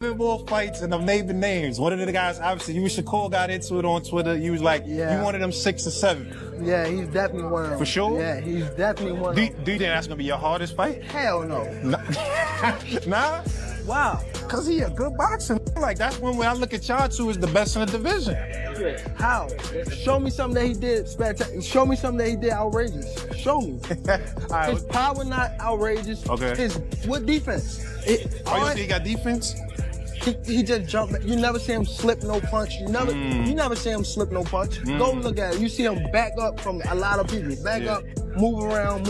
more fights and I'm naming names. One of the guys, obviously, you and Shakur got into it on Twitter. You was like, you wanted them 6 or 7. Yeah, he's definitely one of them. For sure? Yeah, he's definitely one of them. Do you think that's going to be your hardest fight? Hell no. Nah? Wow. Because he a good boxer. Like, that's when I look at y'all two as the best in the division. How? Show me something that he did spectacular. Show me something that he did outrageous. Show me. Right. His power not outrageous. Okay. What defense? You think he got defense? He just jumped. You never see him slip no punch. You never see him slip no punch. Go look at it. You see him back up from a lot of people. Back up, move around.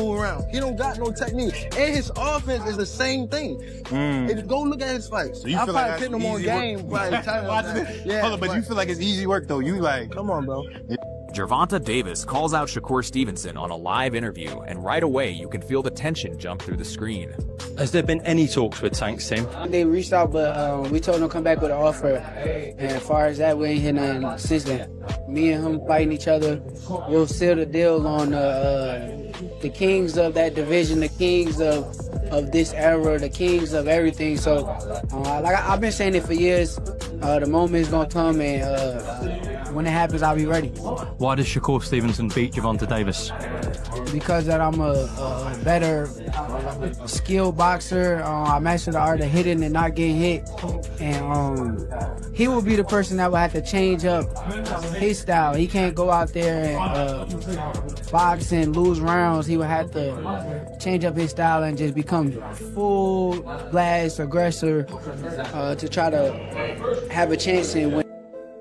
He don't got no technique. And his offense is the same thing. Go look at his fights. So you I feel probably like hit him on game. But you feel like it's easy work though. You like, come on, bro. Gervonta Davis calls out Shakur Stevenson on a live interview, and right away you can feel the tension jump through the screen. Has there been any talks with Tank's team? They reached out, but we told them to come back with an offer. And as far as that, we ain't heard nothing since then. Me and him fighting each other, we'll seal the deal on the kings of that division, the kings of this era, the kings of everything. So, like I've been saying it for years, the moment is gonna come, and when it happens, I'll be ready. Why does Shakur Stevenson beat Gervonta Davis? Because that I'm a better skilled boxer. I master the art of hitting and not getting hit. And he will be the person that will have to change up his style. He can't go out there and box and lose rounds. He will have to change up his style and just become full blast aggressor to try to have a chance and win.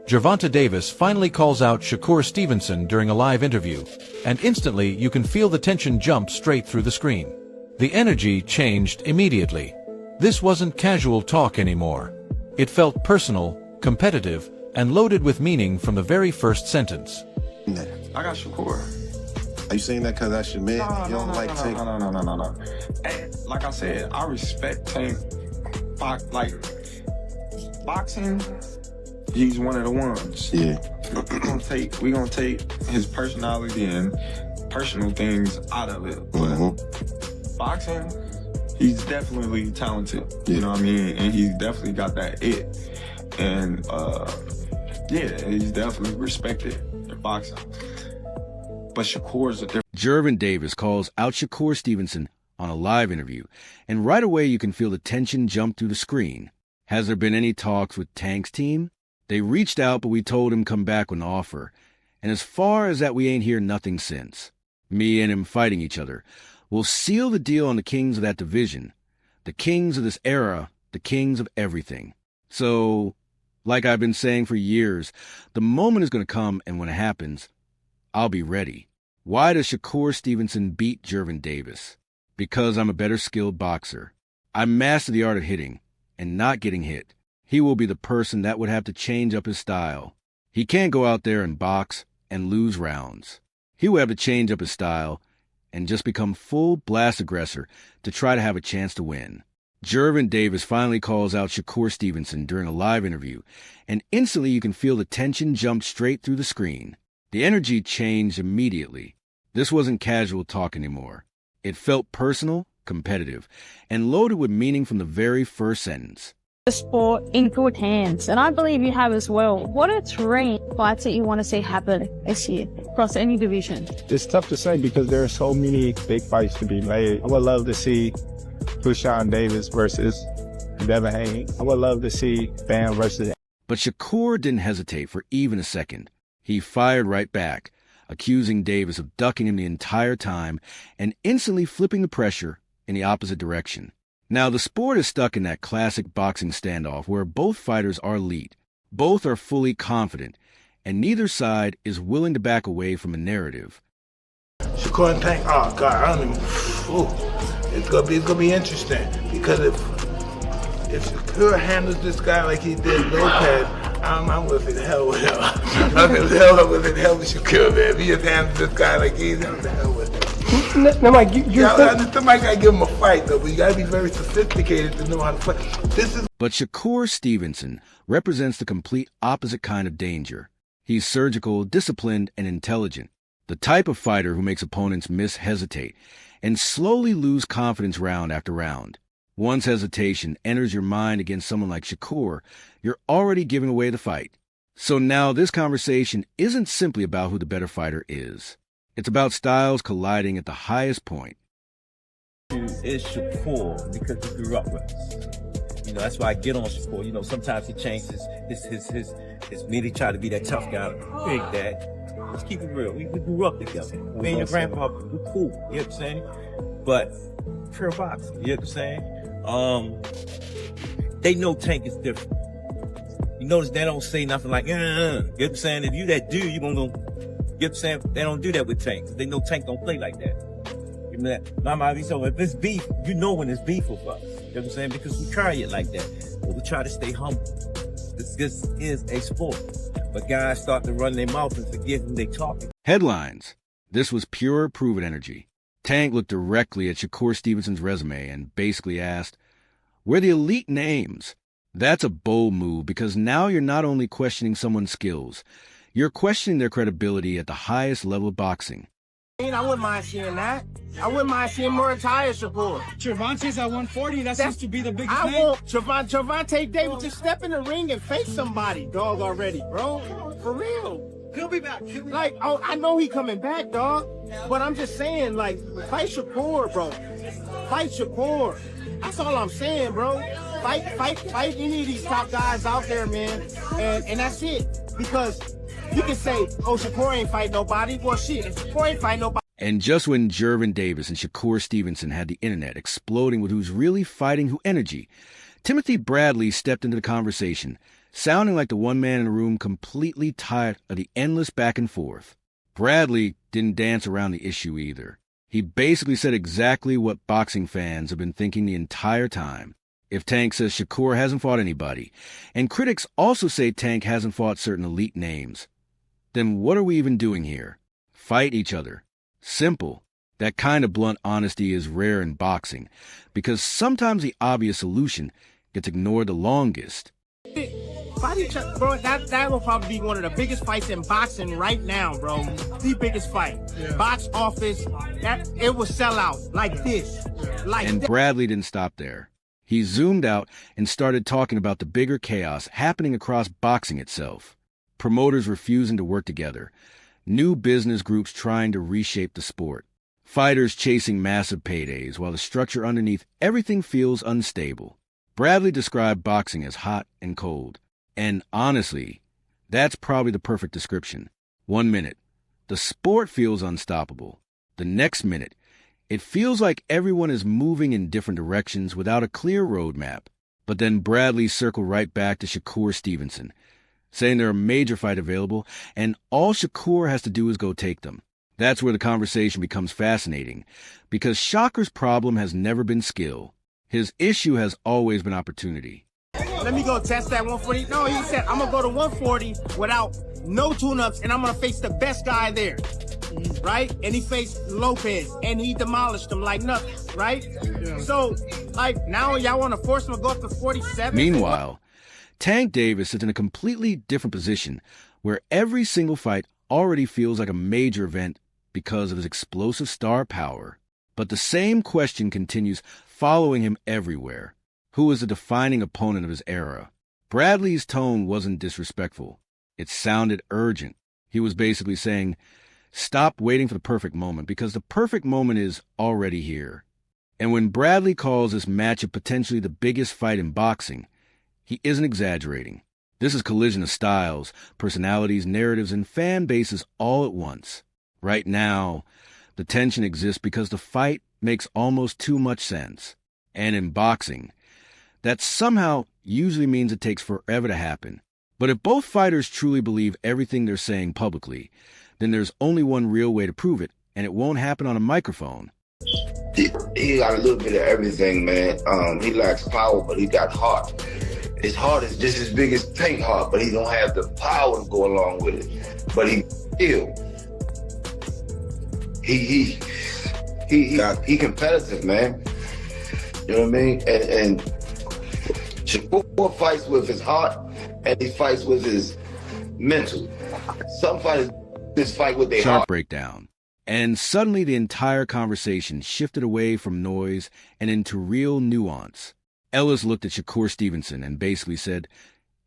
Gervonta Davis finally calls out Shakur Stevenson during a live interview, and instantly you can feel the tension jump straight through the screen. The energy changed immediately. This wasn't casual talk anymore. It felt personal, competitive, and loaded with meaning from the very first sentence. I got Shakur. Are you saying that because that's your man? You don't like Tank? No. Hey, like I said, I respect Tank. Boxing, he's one of the ones. Yeah. we gonna take his personality and personal things out of it. But boxing, he's definitely talented. You know what I mean? And he's definitely got that it. And he's definitely respected in boxing. But Shakur's a different. Gervonta Davis calls out Shakur Stevenson on a live interview, and right away you can feel the tension jump through the screen. Has there been any talks with Tank's team? They reached out, but we told him come back with an offer. And as far as that, we ain't hear nothing since. Me and him fighting each other. We'll seal the deal on the kings of that division. The kings of this era, the kings of everything. So, like I've been saying for years, the moment is going to come, and when it happens, I'll be ready. Why does Shakur Stevenson beat Gervonta Davis? Because I'm a better skilled boxer. I master the art of hitting and not getting hit. He will be the person that would have to change up his style. He can't go out there and box and lose rounds. He will have to change up his style and just become full blast aggressor to try to have a chance to win. Gervonta Davis finally calls out Shakur Stevenson during a live interview, and instantly you can feel the tension jump straight through the screen. The energy changed immediately. This wasn't casual talk anymore. It felt personal, competitive, and loaded with meaning from the very first sentence. The sport in good hands, and I believe you have as well. What are 3 fights that you want to see happen this year across any division? It's tough to say because there are so many big fights to be made. I would love to see Kushan Davis versus Devin Haney. I would love to see Bam versus. But Shakur didn't hesitate for even a second. He fired right back, accusing Davis of ducking him the entire time and instantly flipping the pressure in the opposite direction. Now, the sport is stuck in that classic boxing standoff where both fighters are elite, both are fully confident, and neither side is willing to back away from a narrative. Shakur and Tank, oh God, I don't even, it's gonna be interesting because if Shakur handles this guy like he did Lopez, I'm with it hell with him. I'm in hell with Shakur, man. If he just handles this guy like he's in the hell with him. Somebody gotta give him a fight though, but you gotta be very sophisticated to know how to fight. But Shakur Stevenson represents the complete opposite kind of danger. He's surgical, disciplined, and intelligent. The type of fighter who makes opponents hesitate, and slowly lose confidence round after round. Once hesitation enters your mind against someone like Shakur, you're already giving away the fight. So now this conversation isn't simply about who the better fighter is. It's about styles colliding at the highest point. Is Shakur because he grew up with us. You know, that's why I get on Shakur. You know, sometimes he changes his meat. He try to be that tough guy, big dad. Let's keep it real. We grew up together. Me and your grandpa, we're cool. You know what I'm saying? But pure boxing. You know what I'm saying? They know Tank is different. You notice they don't say nothing like, you know what I'm saying? If you that dude, you gonna go, you know what I'm saying? They don't do that with Tank. They know Tank don't play like that. You know that? Mama, so if it's beef, you know when it's beef with us. You know what I'm saying? Because we carry it like that. But we try to stay humble. This is a sport. But guys start to run their mouth and forget who they talking. Headlines. This was pure proven energy. Tank looked directly at Shakur Stevenson's resume and basically asked, "We're the elite names." That's a bold move because now you're not only questioning someone's skills, you're questioning their credibility at the highest level of boxing. I wouldn't mind seeing that. I wouldn't mind seeing more entire Shakur. Gervonta's at 140. That seems to be the biggest I name. want Gervonta Davis to step in the ring and face somebody, dog, already, bro. For real. He'll be back. Like, oh, I know he coming back, dog. But I'm just saying, like, fight Shakur, bro. Fight Shakur. That's all I'm saying, bro. Fight any of these top guys out there, man. And that's it. Because you can say, oh, Shakur ain't fight nobody. Well, shit, if Shakur ain't fight nobody. And just when Gervonta Davis and Shakur Stevenson had the internet exploding with who's really fighting who energy, Timothy Bradley stepped into the conversation, sounding like the one man in the room completely tired of the endless back and forth. Bradley didn't dance around the issue either. He basically said exactly what boxing fans have been thinking the entire time. If Tank says Shakur hasn't fought anybody, and critics also say Tank hasn't fought certain elite names, then what are we even doing here? Fight each other. Simple. That kind of blunt honesty is rare in boxing, because sometimes the obvious solution gets ignored the longest. Fight each other, bro. That will probably be one of the biggest fights in boxing right now, bro. The biggest fight. Yeah. Box office, it will sell out like this. And Bradley didn't stop there. He zoomed out and started talking about the bigger chaos happening across boxing itself. Promoters refusing to work together. New business groups trying to reshape the sport. Fighters chasing massive paydays while the structure underneath everything feels unstable. Bradley described boxing as hot and cold. And honestly, that's probably the perfect description. 1 minute, the sport feels unstoppable. The next minute, it feels like everyone is moving in different directions without a clear roadmap. But then Bradley circled right back to Shakur Stevenson, saying there are a major fight available, and all Shakur has to do is go take them. That's where the conversation becomes fascinating, because Shakur's problem has never been skill. His issue has always been opportunity. Let me go test that 140. No, he said, I'm going to go to 140 without no tune-ups, and I'm going to face the best guy there, right? And he faced Lopez, and he demolished him like nothing, right? Yeah. So, like, now y'all want to force him to go up to 47? Meanwhile, Tank Davis is in a completely different position, where every single fight already feels like a major event because of his explosive star power. But the same question continues following him everywhere. Who is the defining opponent of his era? Bradley's tone wasn't disrespectful. It sounded urgent. He was basically saying, stop waiting for the perfect moment, because the perfect moment is already here. And when Bradley calls this matchup potentially the biggest fight in boxing, he isn't exaggerating. This is collision of styles, personalities, narratives, and fan bases all at once. Right now, the tension exists because the fight makes almost too much sense. And in boxing, that somehow usually means it takes forever to happen. But if both fighters truly believe everything they're saying publicly, then there's only one real way to prove it, and it won't happen on a microphone. He got a little bit of everything, man. He lacks power, but he got heart. His heart is just as big as Tank heart, but he don't have the power to go along with it. But he still, he competitive, man. You know what I mean? And Shakur fights with his heart, and he fights with his mental. Some fighters just fight with their Sharp heart. breakdown. And suddenly the entire conversation shifted away from noise and into real nuance. Ellis looked at Shakur Stevenson and basically said,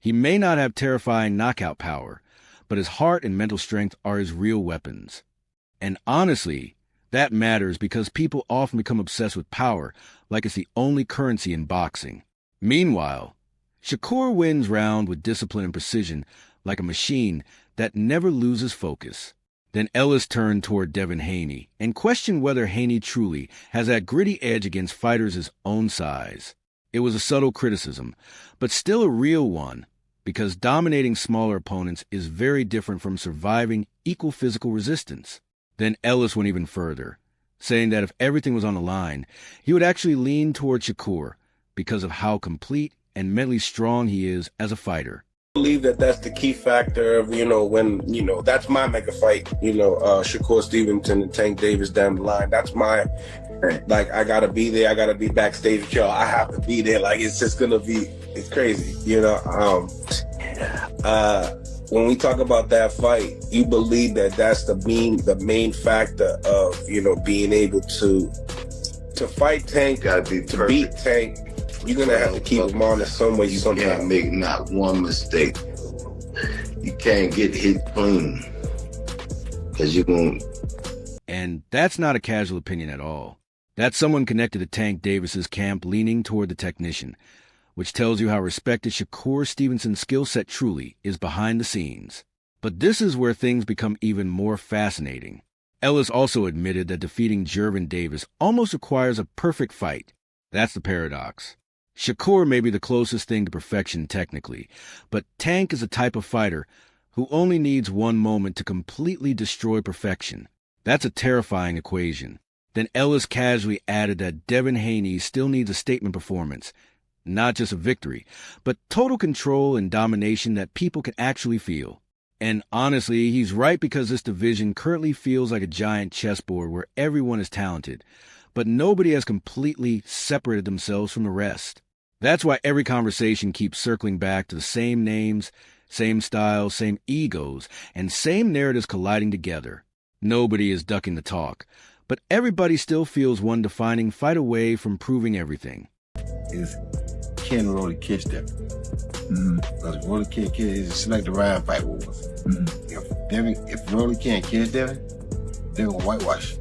he may not have terrifying knockout power, but his heart and mental strength are his real weapons. And honestly, that matters because people often become obsessed with power like it's the only currency in boxing. Meanwhile, Shakur wins round with discipline and precision like a machine that never loses focus. Then Ellis turned toward Devin Haney and questioned whether Haney truly has that gritty edge against fighters his own size. It was a subtle criticism, but still a real one, because dominating smaller opponents is very different from surviving equal physical resistance. Then Ellis went even further, saying that if everything was on the line, he would actually lean toward Shakur because of how complete and mentally strong he is as a fighter. I believe that that's the key factor of, when, that's my mega fight, Shakur Stevenson and Tank Davis down the line. That's my, I gotta be there. I gotta be backstage with y'all. I have to be there. It's just gonna be, it's crazy, when we talk about that fight, you believe that that's the main factor of, being able to fight Tank, to beat Tank. You're gonna have to keep him on in some way. You can't make not one mistake. You can't get hit clean, because you're going. And that's not a casual opinion at all. That's someone connected to Tank Davis's camp leaning toward the technician, which tells you how respected Shakur Stevenson's skill set truly is behind the scenes. But this is where things become even more fascinating. Ellis also admitted that defeating Gervonta Davis almost requires a perfect fight. That's the paradox. Shakur may be the closest thing to perfection technically, but Tank is a type of fighter who only needs one moment to completely destroy perfection. That's a terrifying equation. Then Ellis casually added that Devin Haney still needs a statement performance, not just a victory, but total control and domination that people can actually feel. And honestly, he's right, because this division currently feels like a giant chessboard where everyone is talented, but nobody has completely separated themselves from the rest. That's why every conversation keeps circling back to the same names, same styles, same egos, and same narratives colliding together. Nobody is ducking the talk, but everybody still feels one defining fight away from proving everything. Is can really catch them. Because Rolly can't catch, it's like the Ryan fight was. If Rolly can't catch Devin, they're gonna whitewash.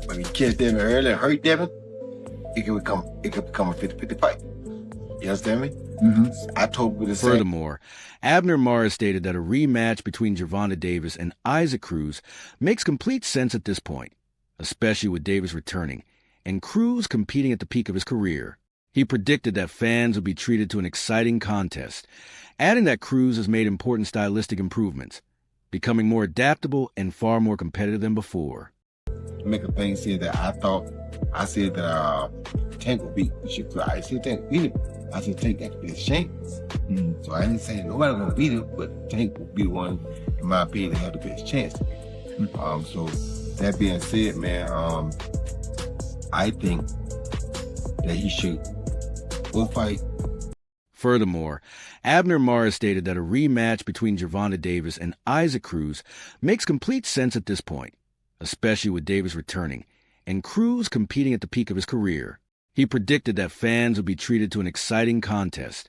But if you catch Devin early and hurt Devin, it could become a 50-50 fight. You understand me? I told you the same. Furthermore, Abner Mares stated that a rematch between Gervonta Davis and Isaac Cruz makes complete sense at this point, especially with Davis returning and Cruz competing at the peak of his career. He predicted that fans would be treated to an exciting contest, adding that Cruz has made important stylistic improvements, becoming more adaptable and far more competitive than before. Make a thing said that I said that Tank will beat Shakur. I said Tank beat him. I said Tank got the best chance. So I didn't say nobody gonna beat him, but Tank will be the one, in my opinion, to have the best chance. So that being said, man, I think that he should go fight. Furthermore, Abner Mares stated that a rematch between Gervonta Davis and Isaac Cruz makes complete sense at this point, especially with Davis returning and Cruz competing at the peak of his career. He predicted that fans would be treated to an exciting contest,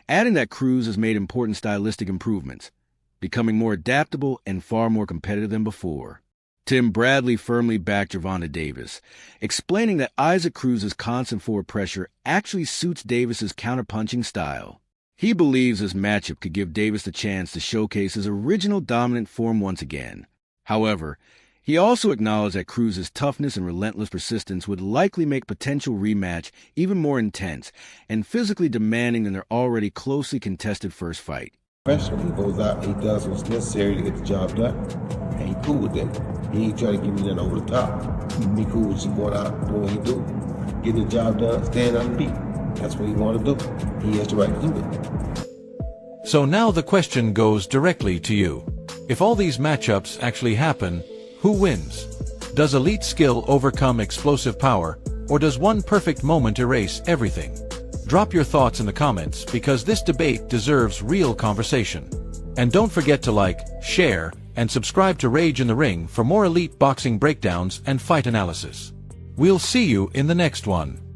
adding that Cruz has made important stylistic improvements, becoming more adaptable and far more competitive than before. Tim Bradley firmly backed Gervonta Davis, explaining that Isaac Cruz's constant forward pressure actually suits Davis's counterpunching style. He believes this matchup could give Davis the chance to showcase his original dominant form once again. However, he also acknowledged that Cruz's toughness and relentless persistence would likely make potential rematch even more intense and physically demanding than their already closely contested first fight. Pressure, he goes out, he does what's necessary to get the job done, and he cool with that. He ain't trying to give me nothing over the top. He cool with you going out, doing what he do, getting the job done, staying on the beat. That's what he want to do. He has the right to do it. So now the question goes directly to you. If all these matchups actually happen, who wins? Does elite skill overcome explosive power, or does one perfect moment erase everything? Drop your thoughts in the comments, because this debate deserves real conversation. And don't forget to like, share, and subscribe to Rage in the Ring for more elite boxing breakdowns and fight analysis. We'll see you in the next one.